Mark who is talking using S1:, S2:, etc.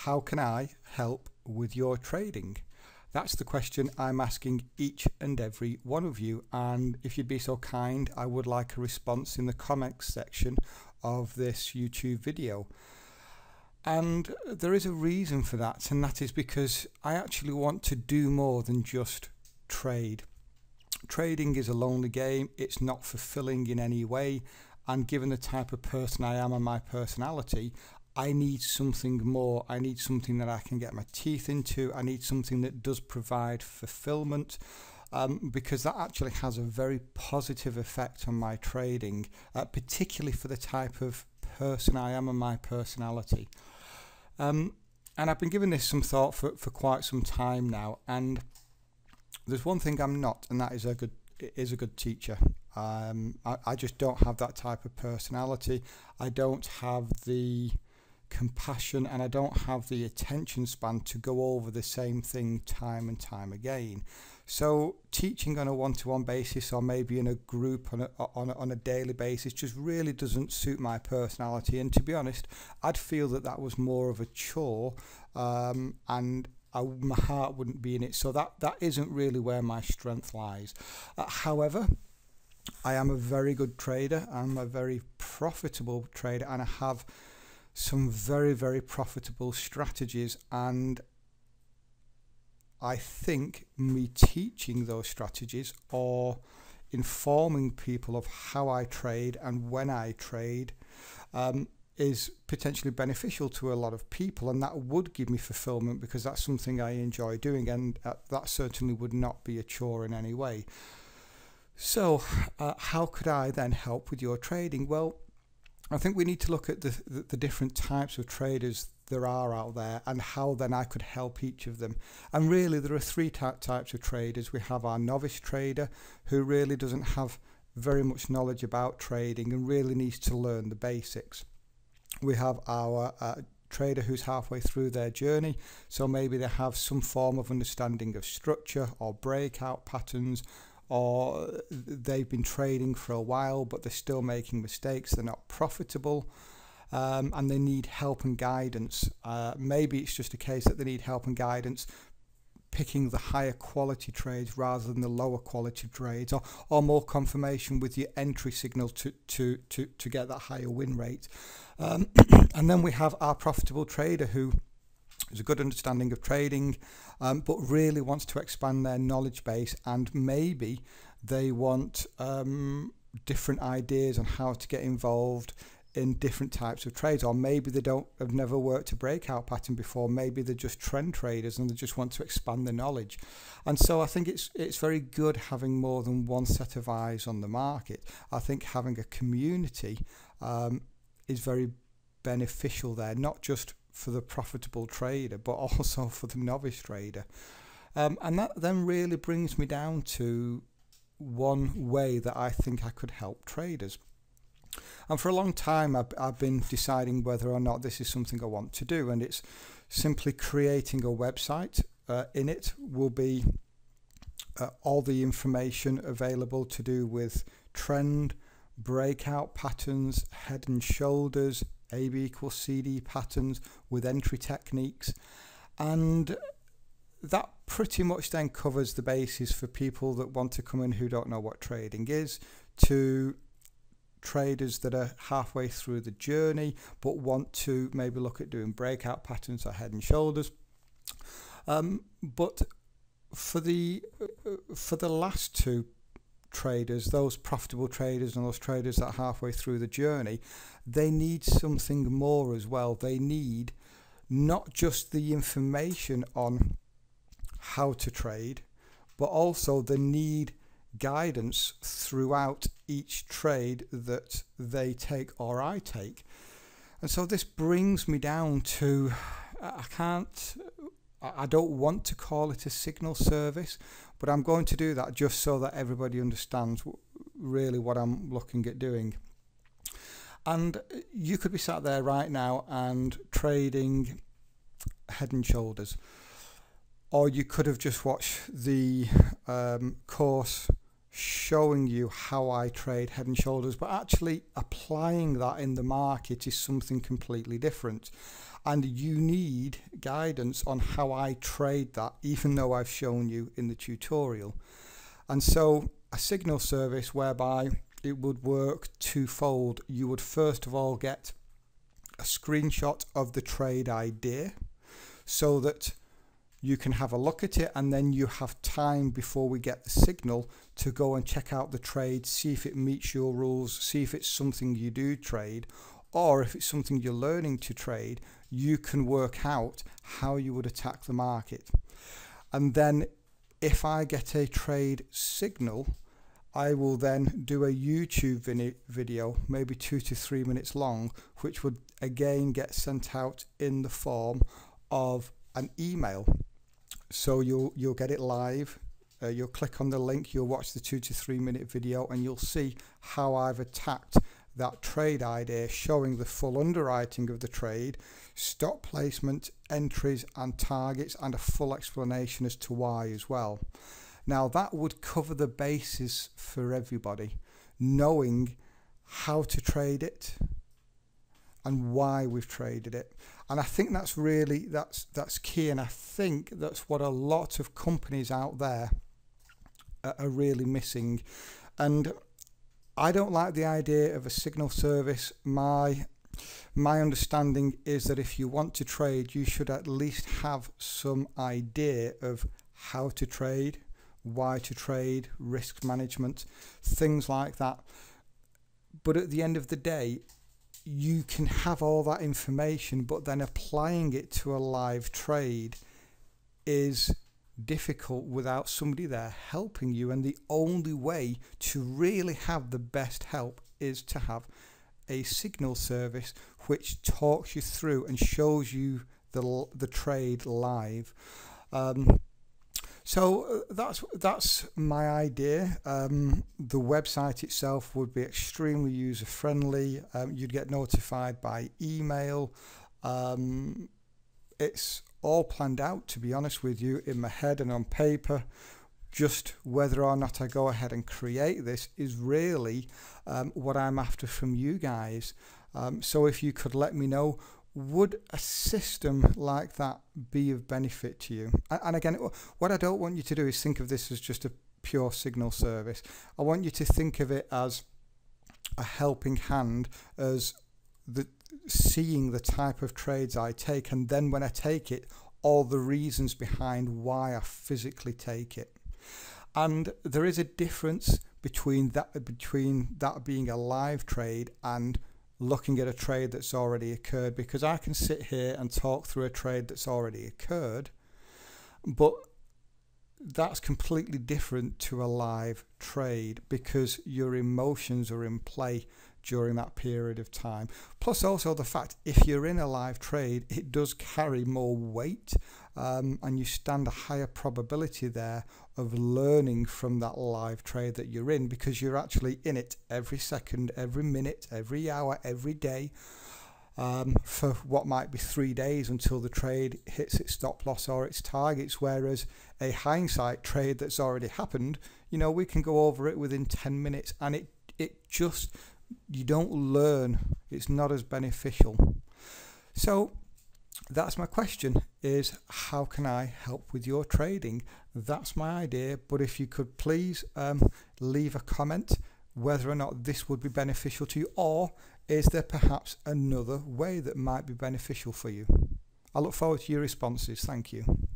S1: how can I help with your trading? That's the question I'm asking each and every one of you, and if you'd be so kind, I would like a response in the comments section of this YouTube video. And there is a reason for that, and that is because I actually want to do more than just trade. Trading is a lonely game, it's not fulfilling in any way, and given the type of person I am and my personality, I need something more. I need something that I can get my teeth into. I need something that does provide fulfillment, because that actually has a very positive effect on my trading, particularly for the type of person I am and my personality. And I've been giving this some thought for quite some time now, and there's one thing I'm not, and that is a good teacher. I just don't have that type of personality. I don't have the compassion, and I don't have the attention span to go over the same thing time and time again. So teaching on a one-to-one basis, or maybe in a group on a daily basis, just really doesn't suit my personality. And to be honest, I'd feel that was more of a chore, and my heart wouldn't be in it. So that isn't really where my strength lies. However, I am a very good trader. I'm a very profitable trader, and I have some very, very profitable strategies, and I think me teaching those strategies or informing people of how I trade and when I trade is potentially beneficial to a lot of people, and that would give me fulfillment because that's something I enjoy doing, and that certainly would not be a chore in any way. So how could I then help with your trading? Well, I think we need to look at the different types of traders there are out there and how then I could help each of them. And really there are three types of traders. We have our novice trader, who really doesn't have very much knowledge about trading and really needs to learn the basics. We have our trader who's halfway through their journey, so maybe they have some form of understanding of structure or breakout patterns, or they've been trading for a while but they're still making mistakes, they're not profitable, and they need help and guidance. Maybe it's just a case that they need help and guidance picking the higher quality trades rather than the lower quality trades, or more confirmation with your entry signal to get that higher win rate. And then we have our profitable trader who has a good understanding of trading, but really wants to expand their knowledge base, and maybe they want different ideas on how to get involved in different types of trades, or maybe they have never worked a breakout pattern before. Maybe they're just trend traders and they just want to expand their knowledge. And so I think it's very good having more than one set of eyes on the market. I think having a community is very beneficial there, not just for the profitable trader but also for the novice trader, and that then really brings me down to one way that I think I could help traders. And for a long time I've been deciding whether or not this is something I want to do, and it's simply creating a website. In it will be all the information available to do with trend, breakout patterns, head and shoulders, AB equals CD patterns with entry techniques, and that pretty much then covers the basis for people that want to come in who don't know what trading is, to traders that are halfway through the journey but want to maybe look at doing breakout patterns or head and shoulders. But for the last two traders, those profitable traders and those traders that are halfway through the journey, they need something more as well. They need not just the information on how to trade, but also they need guidance throughout each trade that they take or I take. And so this brings me down to, I don't want to call it a signal service, but I'm going to do that just so that everybody understands really what I'm looking at doing. And you could be sat there right now and trading head and shoulders, or you could have just watched the course showing you how I trade head and shoulders, but actually applying that in the market is something completely different. and you need guidance on how I trade that, even though I've shown you in the tutorial. And so a signal service whereby it would work twofold. You would first of all get a screenshot of the trade idea so that you can have a look at it, and then you have time before we get the signal to go and check out the trade, see if it meets your rules, see if it's something you do trade, or if it's something you're learning to trade, you can work out how you would attack the market. And then if I get a trade signal, I will then do a YouTube video, maybe 2 to 3 minutes long, which would again get sent out in the form of an email. So you'll get it live, you'll click on the link, you'll watch the 2 to 3 minute video, and you'll see how I've attacked that trade idea, showing the full underwriting of the trade, stop placement, entries and targets, and a full explanation as to why as well. Now that would cover the basis for everybody, knowing how to trade it and why we've traded it. And I think that's really that's key, and I think that's what a lot of companies out there are really missing. And I don't like the idea of a signal service. My understanding is that if you want to trade, you should at least have some idea of how to trade, why to trade, risk management, things like that. But at the end of the day, you can have all that information, but then applying it to a live trade is difficult without somebody there helping you. And the only way to really have the best help is to have a signal service which talks you through and shows you the trade live. So that's my idea. The website itself would be extremely user friendly. You'd get notified by email. It's all planned out, to be honest with you, in my head and on paper. Just whether or not I go ahead and create this is really what I'm after from you guys. So if you could let me know, would a system like that be of benefit to you? And again, what I don't want you to do is think of this as just a pure signal service. I want you to think of it as a helping hand, as seeing the type of trades I take, and then when I take it, all the reasons behind why I physically take it. And there is a difference between that being a live trade and looking at a trade that's already occurred, because I can sit here and talk through a trade that's already occurred, but that's completely different to a live trade because your emotions are in play during that period of time. Plus also the fact, if you're in a live trade, it does carry more weight, and you stand a higher probability there of learning from that live trade that you're in, because you're actually in it every second, every minute, every hour, every day, for what might be 3 days until the trade hits its stop loss or its targets. Whereas a hindsight trade that's already happened, you know, we can go over it within 10 minutes, and it just, you don't learn. It's not as beneficial. So that's my question, is how can I help with your trading? That's my idea. But if you could please leave a comment whether or not this would be beneficial to you, or is there perhaps another way that might be beneficial for you? I look forward to your responses. Thank you.